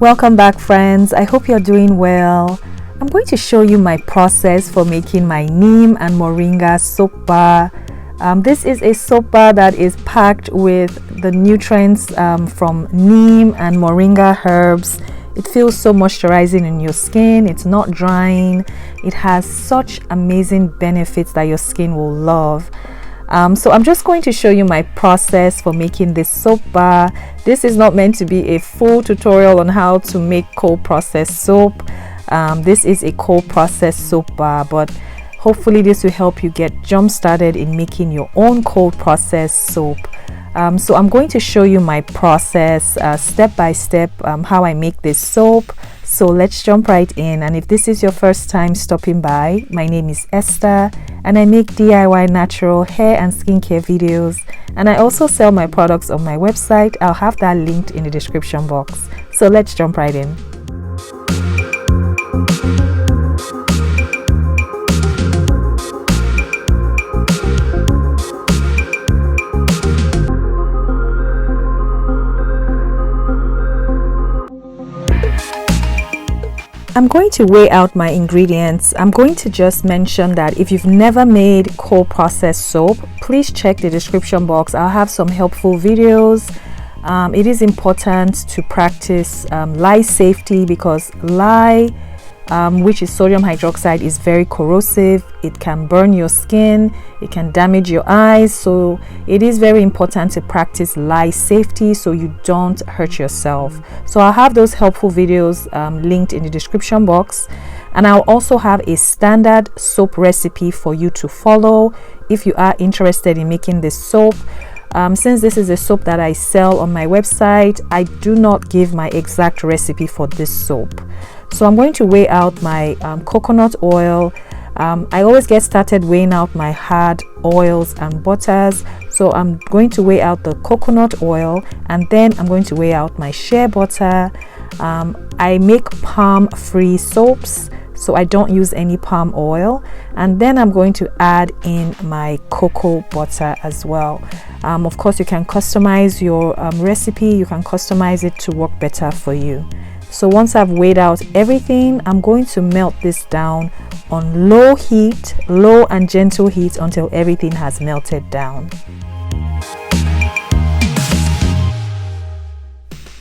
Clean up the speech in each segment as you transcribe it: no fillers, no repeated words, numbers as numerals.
Welcome back, friends. I hope you're doing well. I'm going to show you my process for making my Neem and Moringa soap bar. This is a soap bar that is packed with the nutrients from Neem and Moringa herbs. It feels so moisturizing in your skin. It's not drying. It has such amazing benefits that your skin will love. So I'm just going to show you my process for making this soap bar. This is not meant to be a full tutorial on how to make cold processed soap. This is a cold processed soap bar, but hopefully this will help you get jump started in making your own cold processed soap. So I'm going to show you my process step by step, how I make this soap. So let's jump right in. And if this is your first time stopping by, my name is Esther and I make DIY natural hair and skincare videos, and I also sell my products on my website. I'll have that linked in the description box. So let's jump right in. I'm going to weigh out my ingredients. I'm going to just mention that if you've never made cold processed soap, please check the description box. I'll have some helpful videos. It is important to practice lye safety because lye, which is sodium hydroxide, is very corrosive. It can burn your skin, it can damage your eyes, so it is very important to practice lye safety so you don't hurt yourself. So I'll have those helpful videos linked in the description box, and I'll also have a standard soap recipe for you to follow if you are interested in making this soap. Since this is a soap that I sell on my website, I do not give my exact recipe for this soap. So I'm going to weigh out my coconut oil. I always get started weighing out my hard oils and butters. So I'm going to weigh out the coconut oil, and then I'm going to weigh out my shea butter. I make palm-free soaps, so I don't use any palm oil. And then I'm going to add in my cocoa butter as well. Of course, you can customize your recipe. You can customize it to work better for you. So once I've weighed out everything, I'm going to melt this down on low heat, low and gentle heat, until everything has melted down.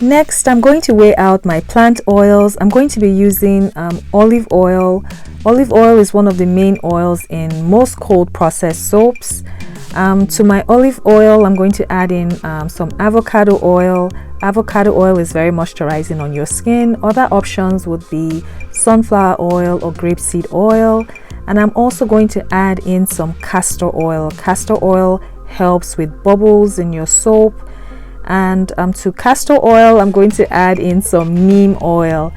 Next, I'm going to weigh out my plant oils. I'm going to be using olive oil. Olive oil is one of the main oils in most cold processed soaps. To my olive oil, I'm going to add in some avocado oil. Avocado oil is very moisturizing on your skin. Other options would be sunflower oil or grapeseed oil. And I'm also going to add in some castor oil. Castor oil helps with bubbles in your soap. And to castor oil, I'm going to add in some neem oil.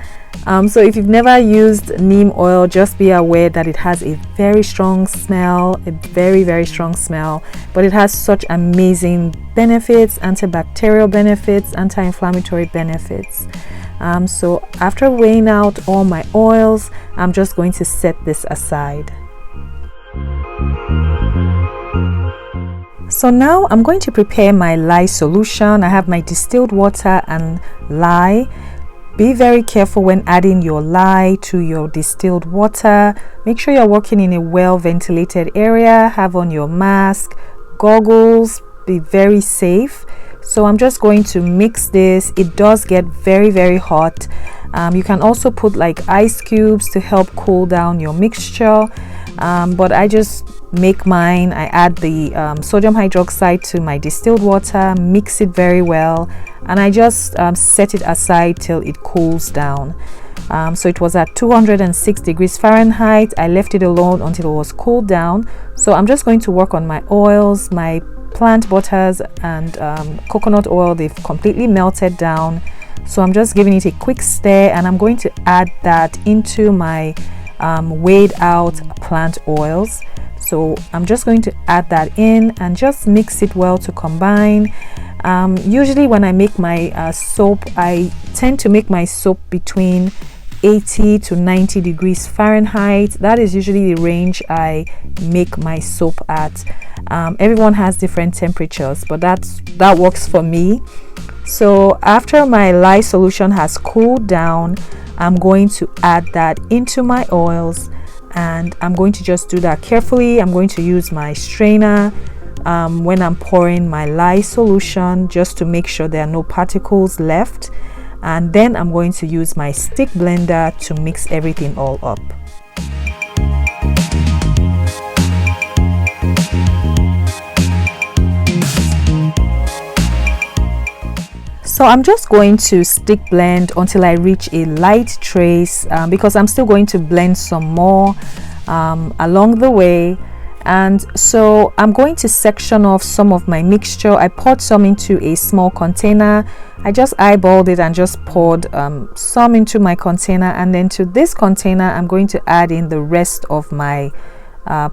So if you've never used neem oil, just be aware that it has a very strong smell, a very strong smell, but it has such amazing benefits, antibacterial benefits, anti-inflammatory benefits. So after weighing out all my oils, I'm just going to set this aside. So now I'm going to prepare my lye solution. I have my distilled water and lye. Be very careful when adding your lye to your distilled water. Make sure you're working in a well ventilated area. Have on your mask, goggles. Be very safe. So I'm just going to mix this. It does get very hot. You can also put like ice cubes to help cool down your mixture. But I just make mine. I add the sodium hydroxide to my distilled water, mix it very well, and I just set it aside till it cools down. So it was at 206 degrees Fahrenheit. I left it alone until it was cooled down. So I'm just going to work on my oils, my plant butters and coconut oil. They've completely melted down. So I'm just giving it a quick stir, and I'm going to add that into my weighed out plant oils. So I'm just going to add that in and just mix it well to combine. Usually when I make my soap, I tend to make my soap between 80 to 90 degrees Fahrenheit. That is usually the range I make my soap at. Everyone has different temperatures, but that works for me. So after my lye solution has cooled down, I'm going to add that into my oils, and I'm going to just do that carefully. I'm going to use my strainer when I'm pouring my lye solution, just to make sure there are no particles left. And then I'm going to use my stick blender to mix everything all up. So I'm just going to stick blend until I reach a light trace, because I'm still going to blend some more along the way. And so I'm going to section off some of my mixture. I poured some into a small container. I just eyeballed it and just poured some into my container, and then to this container I'm going to add in the rest of my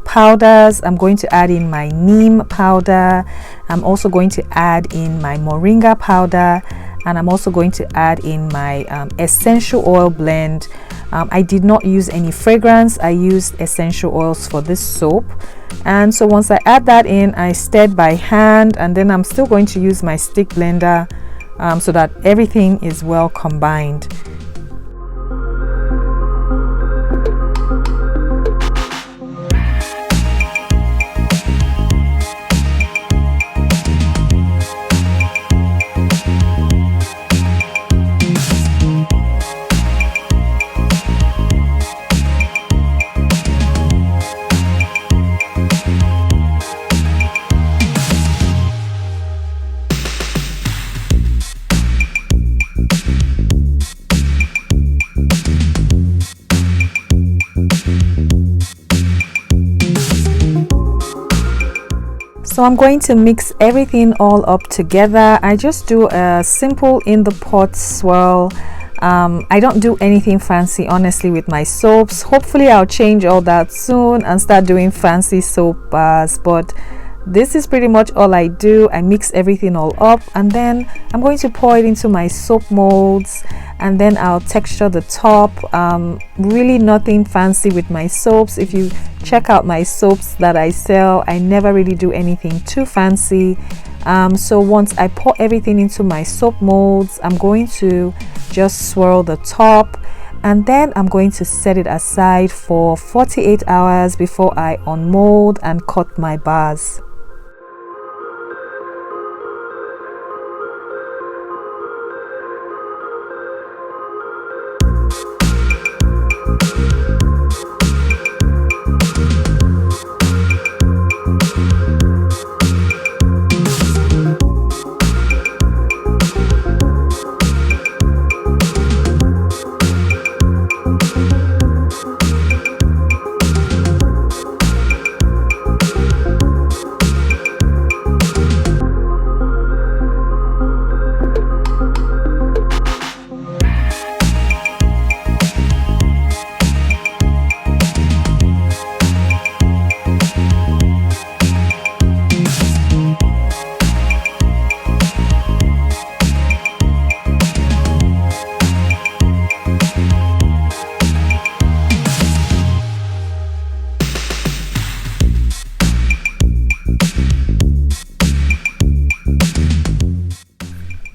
powders. I'm going to add in my Neem powder. I'm also going to add in my Moringa powder, and I'm also going to add in my essential oil blend. I did not use any fragrance. I used essential oils for this soap. And so once I add that in, I stirred by hand, and then I'm still going to use my stick blender so that everything is well combined. So I'm going to mix everything all up together. I just do a simple in the pot swirl. I don't do anything fancy, honestly, with my soaps. Hopefully I'll change all that soon and start doing fancy soap bars, but this is pretty much all I do. I mix everything all up, and then I'm going to pour it into my soap molds, and then I'll texture the top. Really nothing fancy with my soaps. If you check out my soaps that I sell, I never really do anything too fancy. So once I pour everything into my soap molds, I'm going to just swirl the top, and then I'm going to set it aside for 48 hours before I unmold and cut my bars.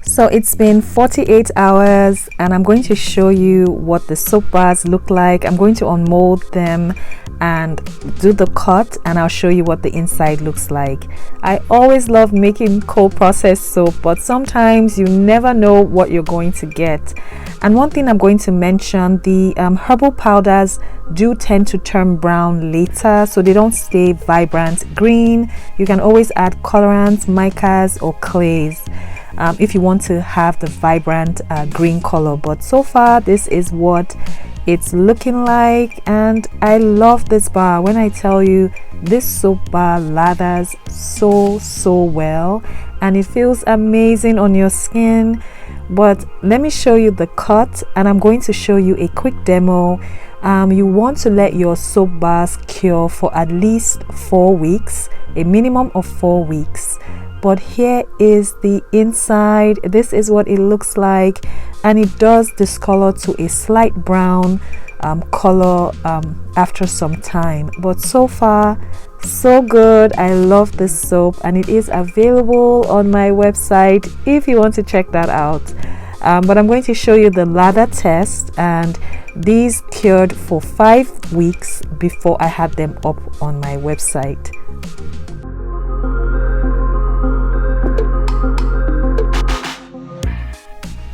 So it's been 48 hours, and I'm going to show you what the soap bars look like. I'm going to unmold them and do the cut, and I'll show you what the inside looks like. I always love making cold processed soap, but sometimes you never know what you're going to get. And one thing I'm going to mention, the herbal powders do tend to turn brown later, so they don't stay vibrant green. You can always add colorants, micas, or clays if you want to have the vibrant green color. But so far this is what it's looking like, and I love this bar. When I tell you, this soap bar lathers so well, and it feels amazing on your skin. But let me show you the cut, and I'm going to show you a quick demo. You want to let your soap bars cure for at least 4 weeks, a minimum of 4 weeks. But here is the inside. This is what it looks like, and it does discolor to a slight brown. color after some time. But so far so good. I love this soap, and it is available on my website if you want to check that out. But I'm going to show you the lather test, and these cured for 5 weeks before I had them up on my website.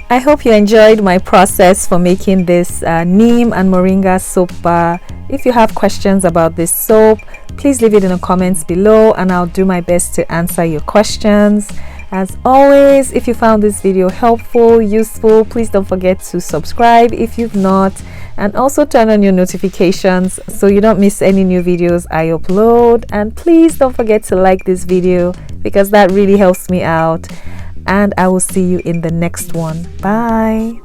I hope you enjoyed my process for making this Neem and Moringa soap bar. If you have questions about this soap, please leave it in the comments below and I'll do my best to answer your questions. As always, if you found this video helpful, useful, please don't forget to subscribe if you've not, and also turn on your notifications so you don't miss any new videos I upload. And please don't forget to like this video because that really helps me out. And I will see you in the next one. Bye.